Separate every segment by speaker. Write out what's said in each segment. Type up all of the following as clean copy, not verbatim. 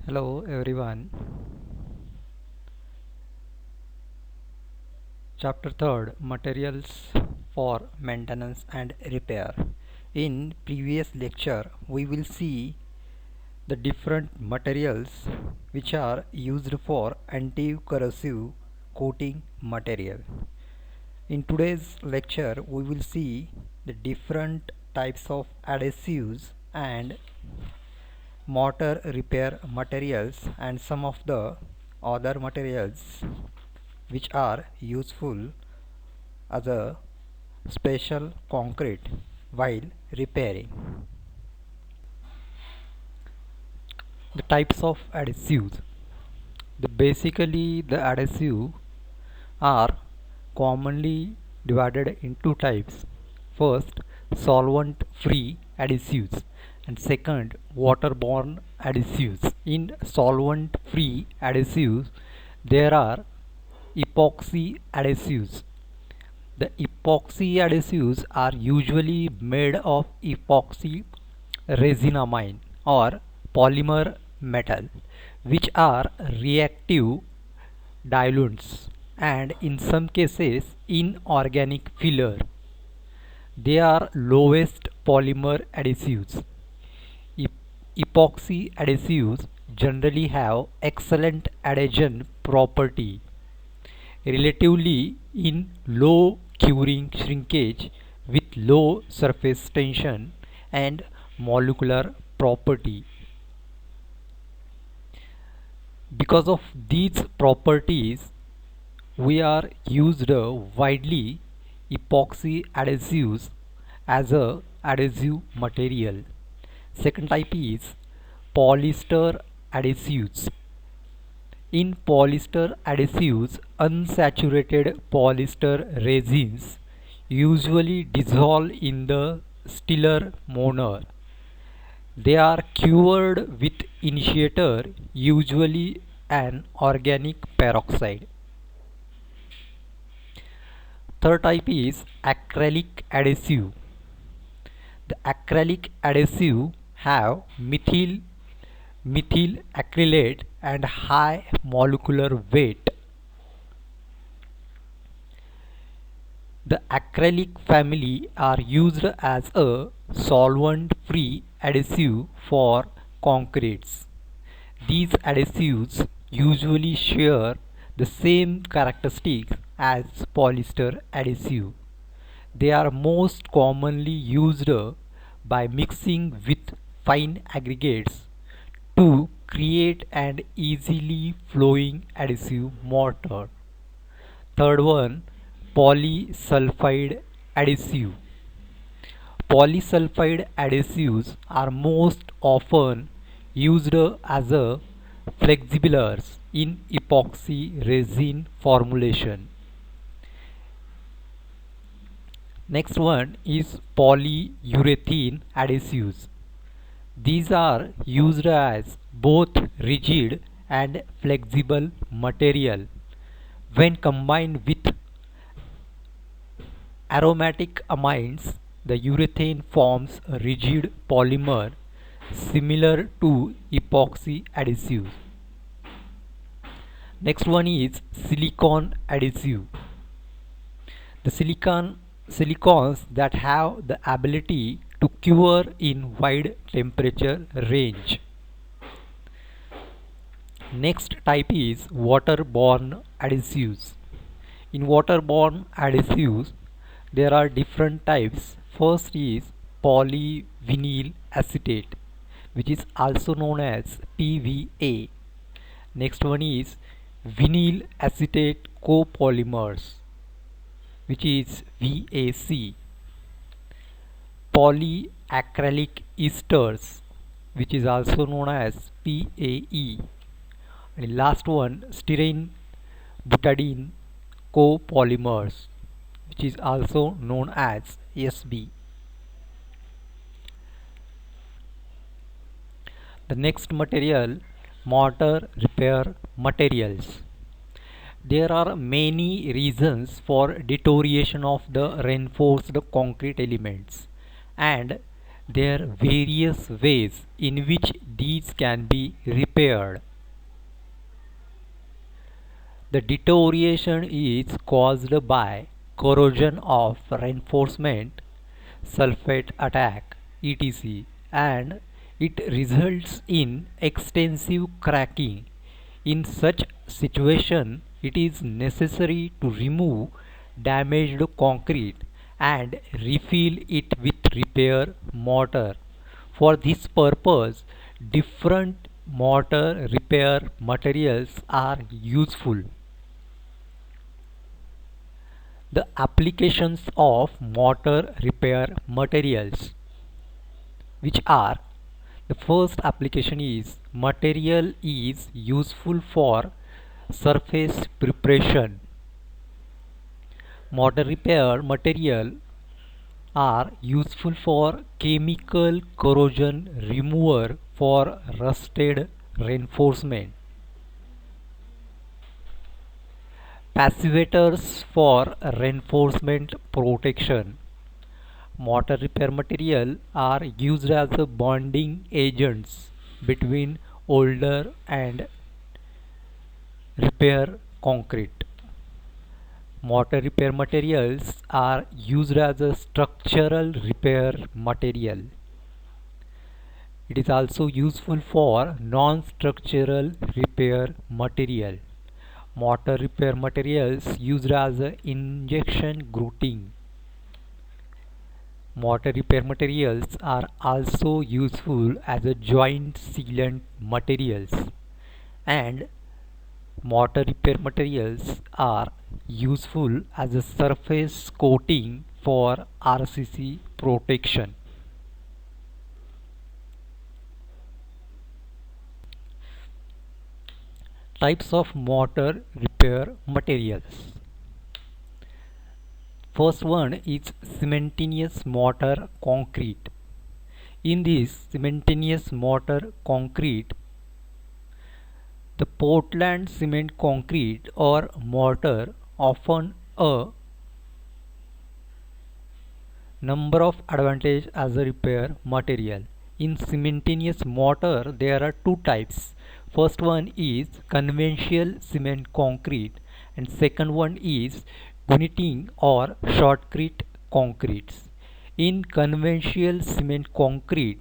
Speaker 1: Hello everyone. Chapter 3, Materials for Maintenance and Repair. In previous lecture we will see the different materials which are used for anti-corrosive coating material. In today's lecture we will see the different types of adhesives and mortar repair materials and some of the other materials which are useful as a special concrete while repairing. The types of adhesives. The adhesive are commonly divided in two types. First, solvent free adhesives and second, waterborne adhesives. In solvent free adhesives there are epoxy adhesives. The epoxy adhesives are usually made of epoxy resinamide or polymer metal, which are reactive diluents and in some cases inorganic filler. They are lowest polymer adhesives. Epoxy adhesives generally have excellent adhesion property, relatively in low curing shrinkage with low surface tension and molecular property. Because of these properties, we are used widely epoxy adhesives as a adhesive material. Second type is polyester adhesives. In polyester adhesives, unsaturated polyester resins usually dissolve in the stiller monomer. They are cured with initiator, usually an organic peroxide. Third type is acrylic adhesive. The acrylic adhesive have methyl acrylate and high molecular weight. The acrylic family are used as a solvent-free adhesive for concretes. These adhesives usually share the same characteristics as polyester adhesive. They are most commonly used by mixing with fine aggregates to create an easily flowing adhesive mortar. Third one, polysulfide adhesive. Polysulfide adhesives are most often used as a flexiblers in epoxy resin formulation. Next one is polyurethane adhesives. These are used as both rigid and flexible material. When combined with aromatic amines, the urethane forms a rigid polymer similar to epoxy adhesive. Next one is silicone adhesive. The silicones that have the ability to cure in wide temperature range. Next type is waterborne adhesives. In waterborne adhesives, there are different types. First is polyvinyl acetate, which is also known as PVA. Next one is vinyl acetate copolymers, which is VAC. Polyacrylic esters, which is also known as PAE. And last one, styrene butadiene copolymers, which is also known as SB. The next material, mortar repair materials. There are many reasons for deterioration of the reinforced concrete elements, and There are various ways in which these can be repaired. The deterioration is caused by corrosion of reinforcement, sulfate attack, etc., and it results in extensive cracking. In such situation, it is necessary to remove damaged concrete and refill it with repair mortar. For this purpose, different mortar repair materials are useful. The applications of mortar repair materials, which are: the first application is material is useful for surface preparation. Mortar repair material are useful for chemical corrosion remover for rusted reinforcement. Passivators for reinforcement protection. Mortar repair material are used as a bonding agents between older and repair concrete. Mortar repair materials are used as a structural repair material. It is also useful for non-structural repair material. Mortar repair materials used as a injection grouting. Mortar repair materials are also useful as a joint sealant materials, and mortar repair materials are useful as a surface coating for RCC protection. Types of mortar repair materials. First one is cementitious mortar concrete. In this cementitious mortar concrete, the Portland cement concrete or mortar often a number of advantages as a repair material. In cementitious mortar there are two types. First one is conventional cement concrete and second one is guniting or shotcrete concretes. In conventional cement concrete,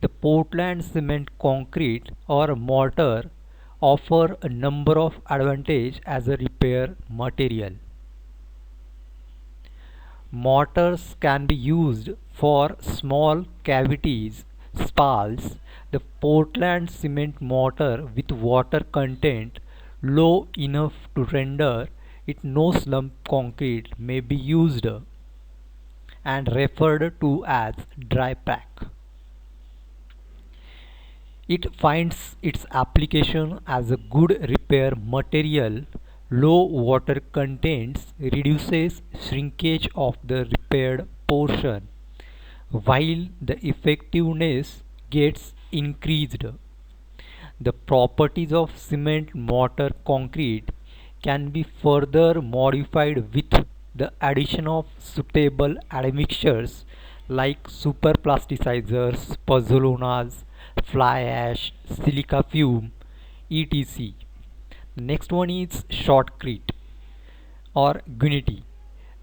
Speaker 1: the Portland cement concrete or mortar offer a number of advantages as a repair material. Mortars can be used for small cavities, spalls. The Portland cement mortar with water content low enough to render it no slump concrete may be used and referred to as dry pack. It finds its application as a good repair material. Low water contents reduces shrinkage of the repaired portion, while the effectiveness gets increased. The properties of cement mortar concrete can be further modified with the addition of suitable admixtures like superplasticizers, pozzolas, fly ash, silica fume, etc. Next one is shotcrete or gunite.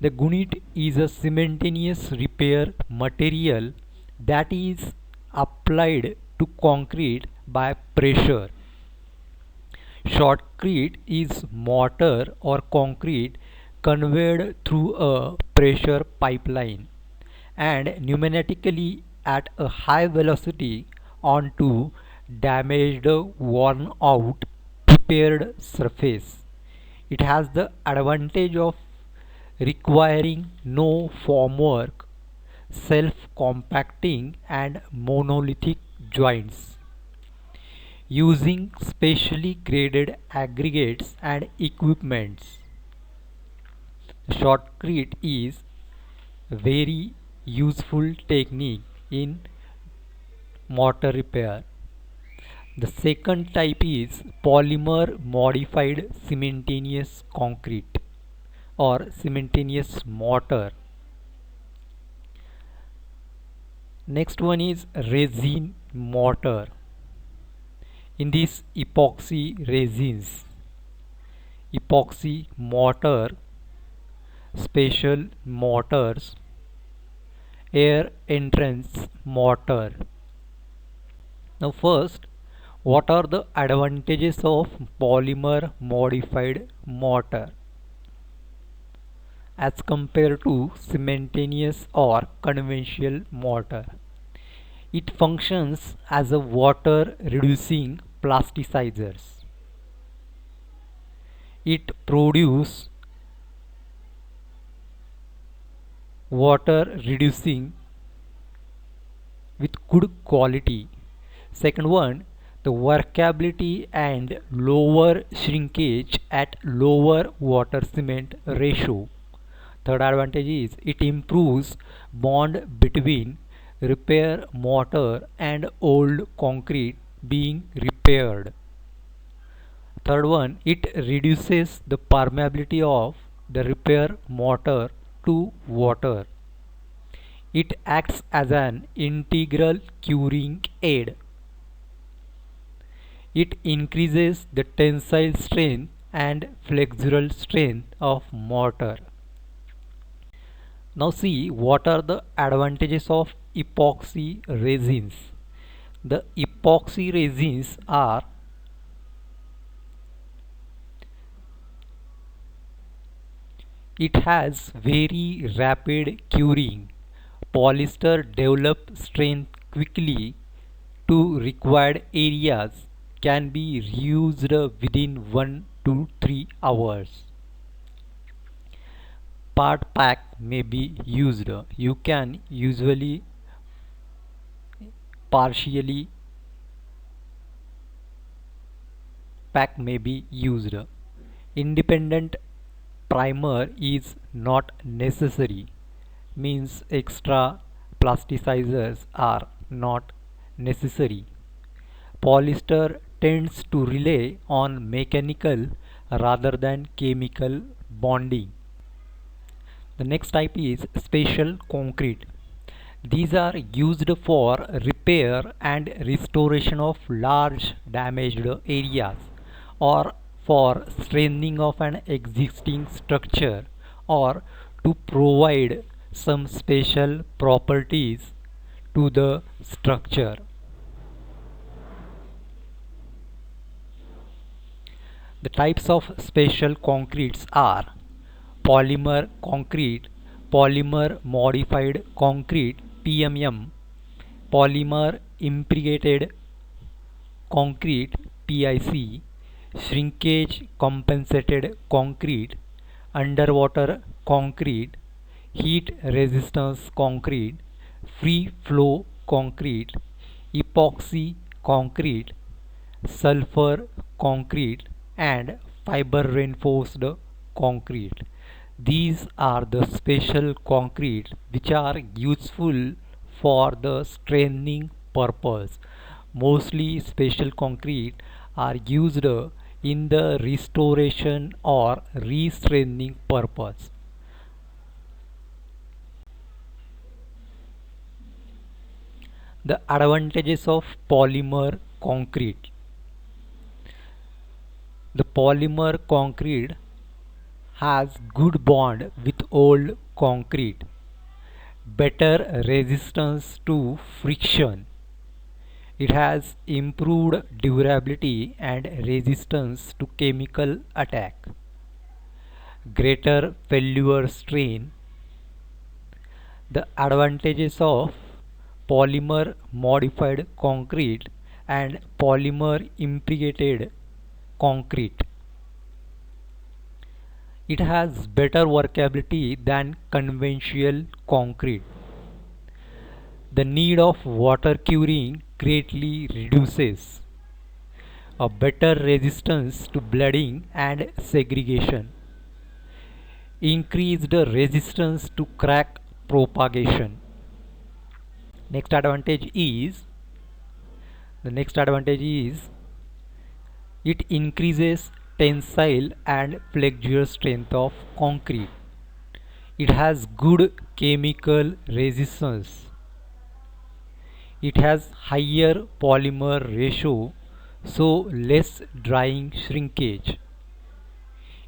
Speaker 1: The gunite is a cementitious repair material that is applied to concrete by pressure. Shotcrete is mortar or concrete conveyed through a pressure pipeline and pneumatically at a high velocity onto damaged, worn out, prepared surface. It has the advantage of requiring no formwork, self-compacting and monolithic joints. Using specially graded aggregates and equipments, shotcrete is a very useful technique in mortar repair. The second type is polymer modified cementitious concrete or cementitious mortar. Next one is resin mortar. In this epoxy mortar, special mortars, air entrance mortar. Now first, what are the advantages of polymer modified mortar as compared to cementitious or conventional mortar? It functions as a water reducing plasticizers. It produces water reducing with good quality. Second one, the workability and lower shrinkage at lower water cement ratio. Third advantage is it improves bond between repair mortar and old concrete being repaired. Third one, it reduces the permeability of the repair mortar to water. It acts as an integral curing aid. It increases the tensile strength and flexural strength of mortar. Now see what are the advantages of epoxy resins. The epoxy resins are it has very rapid curing. Polyester develops strength quickly to required areas can be reused within 1 to 3 hours. Part pack may be used. You can usually partially pack may be used. Independent primer is not necessary, means extra plasticizers are not necessary. Polyester tends to rely on mechanical rather than chemical bonding. The next type is special concrete. These are used for repair and restoration of large damaged areas or for strengthening of an existing structure or to provide some special properties to the structure. The types of special concretes are polymer concrete, polymer modified concrete PMM, polymer impregnated concrete PIC, shrinkage compensated concrete, underwater concrete, heat resistance concrete, free flow concrete, epoxy concrete, sulfur concrete, and fiber reinforced concrete. These are the special concrete which are useful for the strengthening purpose. Mostly special concrete are used in the restoration or re-strengthening purpose. The advantages of polymer concrete. The polymer concrete has good bond with old concrete, better resistance to friction. It has improved durability and resistance to chemical attack, greater failure strain. The advantages of polymer modified concrete and polymer impregnated concrete. It has better workability than conventional concrete. The need of water curing greatly reduces. A better resistance to bleeding and segregation. Increased resistance to crack propagation. Next advantage is it increases tensile and flexural strength of concrete. It has good chemical resistance. It has higher polymer ratio, so less drying shrinkage.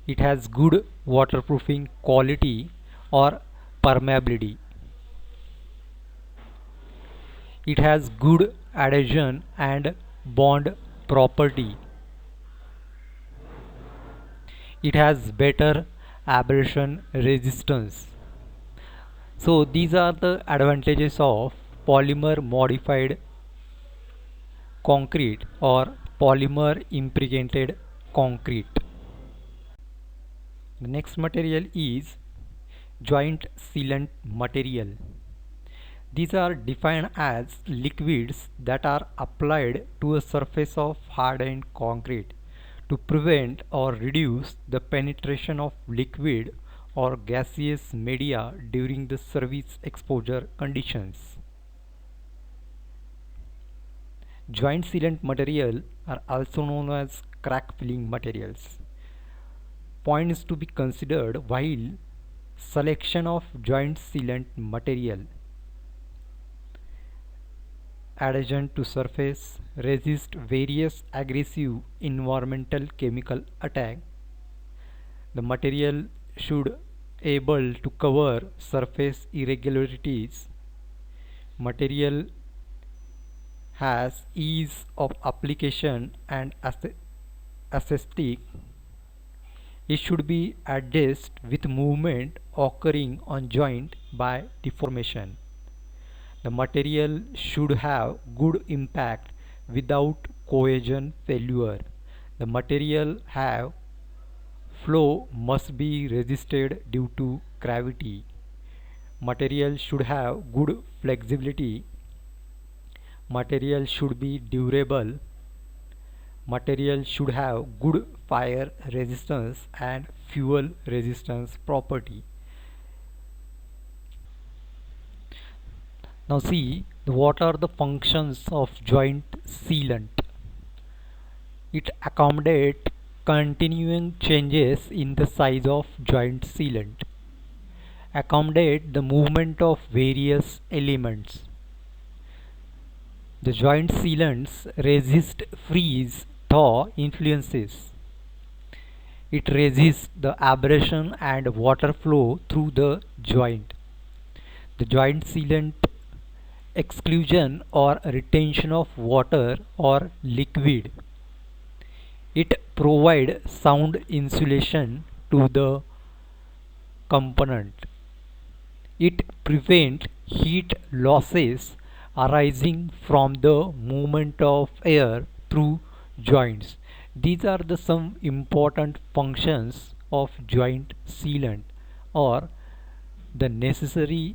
Speaker 1: It has good waterproofing quality or permeability. It has good adhesion and bond property. It has better abrasion resistance. So these are the advantages of polymer modified concrete or polymer impregnated concrete. The next material is joint sealant material. These are defined as liquids that are applied to a surface of hardened concrete to prevent or reduce the penetration of liquid or gaseous media during the service exposure conditions. Joint sealant material are also known as crack filling materials. Points to be considered while selection of joint sealant material: adhesion to surface, resist various aggressive environmental chemical attack. The material should able to cover surface irregularities. Material has ease of application and aesthetic. It should be adjusted with movement occurring on joint by deformation. The material should have good impact without cohesion failure. The material have flow must be resisted due to gravity. Material should have good flexibility. Material should be durable. Material should have good fire resistance and fuel resistance property. Now see what are the functions of joint sealant. It accommodates continuing changes in the size of joint sealant, accommodate the movement of various elements. The joint sealants resist freeze thaw influences. It resists the abrasion and water flow through the joint. The joint sealant exclusion or retention of water or liquid. It provides sound insulation to the component. It prevents heat losses arising from the movement of air through joints. These are the some important functions of joint sealant or the necessities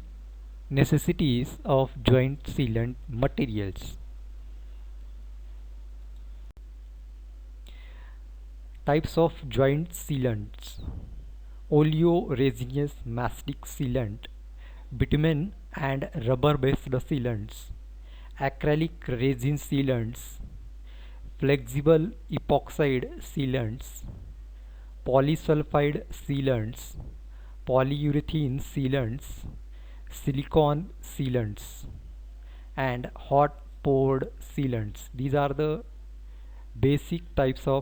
Speaker 1: of joint sealant materials. Types of joint sealants: oleoresinous mastic sealant, bitumen and rubber based sealants, acrylic resin sealants, flexible epoxide sealants, polysulfide sealants, polyurethane sealants, silicone sealants, and hot poured sealants. These are the basic types of